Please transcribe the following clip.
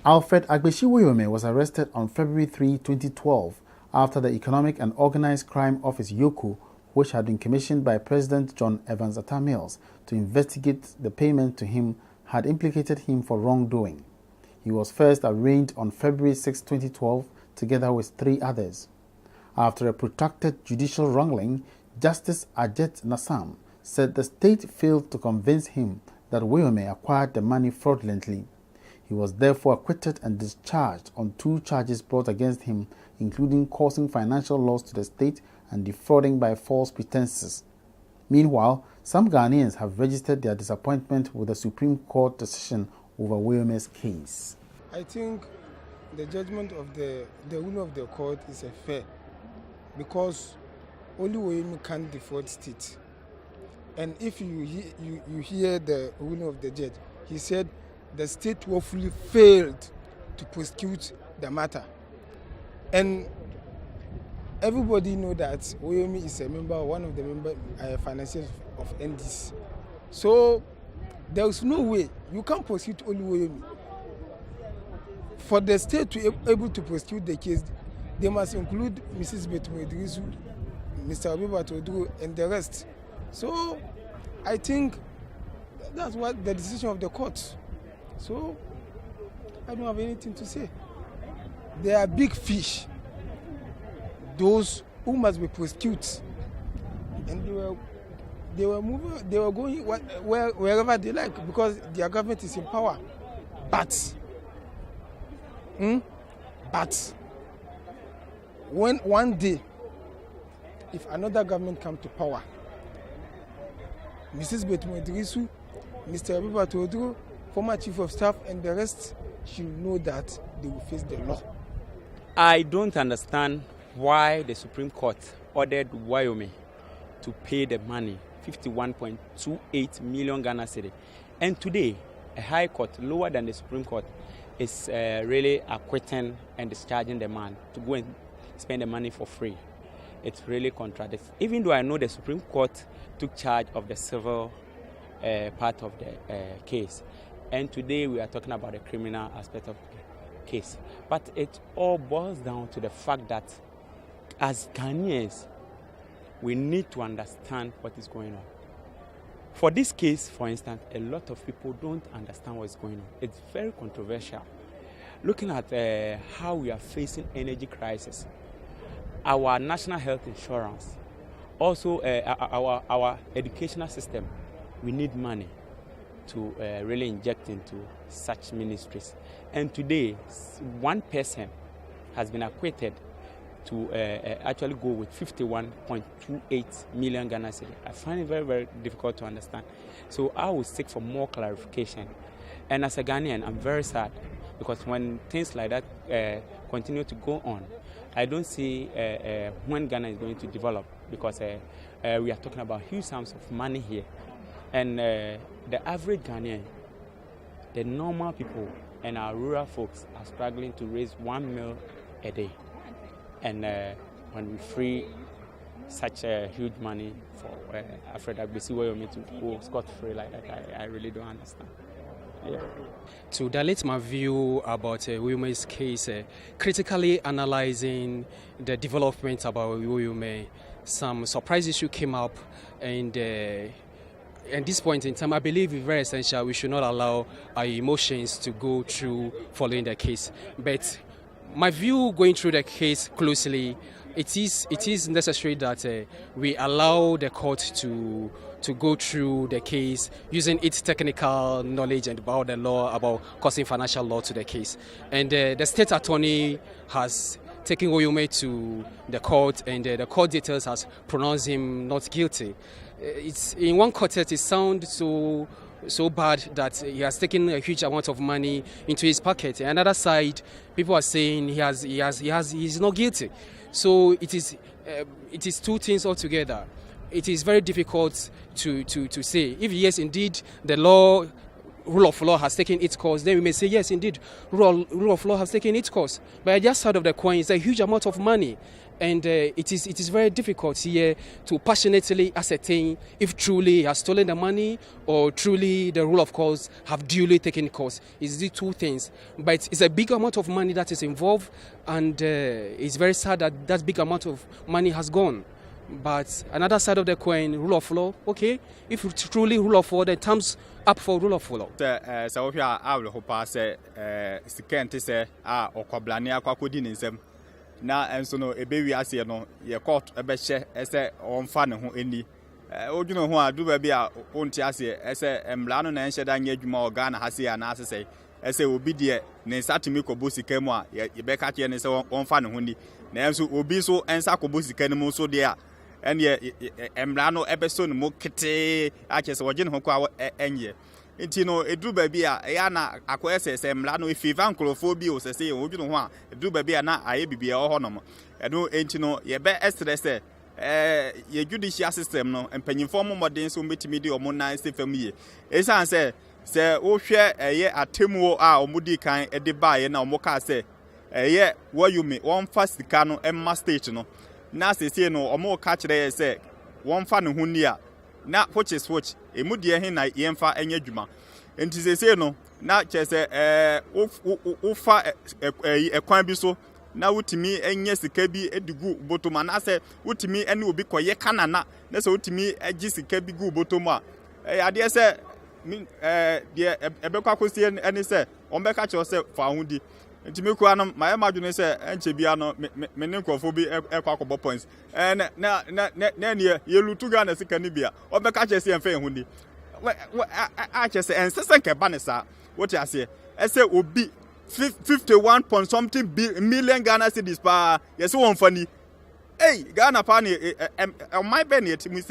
Alfred Agbesi Woyome was arrested on February 3, 2012 after the Economic and Organized Crime Office (YOCO), which had been commissioned by President John Evans Atta Mills to investigate the payment to him, had implicated him for wrongdoing. He was first arraigned on February 6, 2012 together with 3 others. After a protracted judicial wrangling, Justice Ajit Nassam said the state failed to convince him that Woyome acquired the money fraudulently. He was therefore acquitted and discharged on 2 charges brought against him, including causing financial loss to the state and defrauding by false pretenses. Meanwhile, some Ghanaians have registered their disappointment with the Supreme Court decision over Woyome's case. I think the judgment of the ruling of the court is fair, because only Woyome can defraud state. And if you hear the ruling of the judge, he said the state woefully failed to prosecute the matter. And everybody know that Woyome is one of the financiers of NDC. So there is no way you can prosecute only Woyome. For the state to be able to prosecute the case, they must include Mrs. Betumedrisu, Mr. Agbesi, and the rest. So I think that's what the decision of the court. So I don't have anything to say. They are big fish, those who must be prosecuted, and they were going wherever they like, because their government is in power. But when one day, if another government comes to power, Mrs. Betumedrisu, Mr. Agbesi, former chief of staff, and the rest should know that they will face the law. I don't understand why the Supreme Court ordered Woyome to pay the money, 51.28 million Ghana cedi. And today, a high court, lower than the Supreme Court, is really acquitting and discharging the man to go and spend the money for free. It's really contradictory. Even though I know the Supreme Court took charge of the civil part of the case, and today we are talking about the criminal aspect of the case. But it all boils down to the fact that as Ghanaians, we need to understand what is going on. For this case, for instance, a lot of people don't understand what is going on. It's very controversial. Looking at how we are facing energy crisis, our national health insurance, also our educational system, we need money to really inject into such ministries. And today, one person has been acquitted to actually go with 51.28 million Ghana cedi. I find it very, very difficult to understand. So I will seek for more clarification. And as a Ghanaian, I'm very sad, because when things like that continue to go on, I don't see when Ghana is going to develop, because we are talking about huge sums of money here. And the average Ghanaian, the normal people and our rural folks are struggling to raise 1 meal a day. And when we free such huge money for Alfred Agbesi Woyome to go scot-free like that, I really don't understand. Yeah. To dilate my view about Woyome's case, critically analyzing the developments about Woyome, some surprise issue came up, and at this point in time, I believe it's very essential. We should not allow our emotions to go through following the case. But my view, going through the case closely, it is necessary that we allow the court to go through the case using its technical knowledge and about the law, about causing financial law to the case. And the state attorney has taken Woyome to the court, and the court details has pronounced him not guilty. It's in one quartet, it sounds so bad that he has taken a huge amount of money into his pocket. Another side, people are saying he's not guilty. So it is two things altogether. It is very difficult to say. If yes, indeed, the law rule of law has taken its course, then we may say, yes, indeed, rule of law has taken its course. But at the other side of the coin is a huge amount of money. And it is very difficult here to passionately ascertain if truly he has stolen the money or truly the rule of course have duly taken course. It's the two things. But it's a big amount of money that is involved, and it's very sad that that big amount of money has gone. But another side of the coin, rule of law, okay, if it's truly rule of law, then thumbs up for rule of law. So we are out of pass second to say, Okoblania Kwakudi Nisem. Na enso no ebewi ase no ye court ebehye ese onfa ne ho eni odwuno ho adu ba bi a onti ase ese emla no na enhye da nya adwuma oga na hase ya na asese ese obi de ne satimi kobo sika mu a ye beka ke ne se onfa ne ho ni na enso obi so ensa kobo sika ne mu so de a ene emla no ebeso ne mu kete a che se woje ne ho kwa enye nti no eduru ba bi a ya na akoyese se mla no efiva nkrofobia o sese odwuno ho a eduru ba bi a na aye bibia ho no mo eno enti no ye be stress ye judicial system no empanyimfo mo modern so metimi de omo nan se fam ye esan se wo hwe eye atemuo a omudi kan de baaye na omo ka se eye Woyome won fa sika no emma state no na sese no omo ka kire se won fa ne ho ni a na which emudie he na yemfa enya dwuma enti sese no na chese ufa ekwan bi so na wutimi enya sika bi edigu botoma na se wutimi ene obi koye kanana na se wutimi agi sika bi gu botoma ade se de ebekwa kosi ene se ombeka che se fa hudi enti meku anam maye madwene se enche bia no me ne nkofo bi ekwa akọbọ points na ne ye lutuga na sika ni bia obeka che se enfa ehudi a che se ensese nke ba ne sa woti ase ese obi 51 point something million Ghana cedis pa yes won fani Ghana pa ni my be ne etimu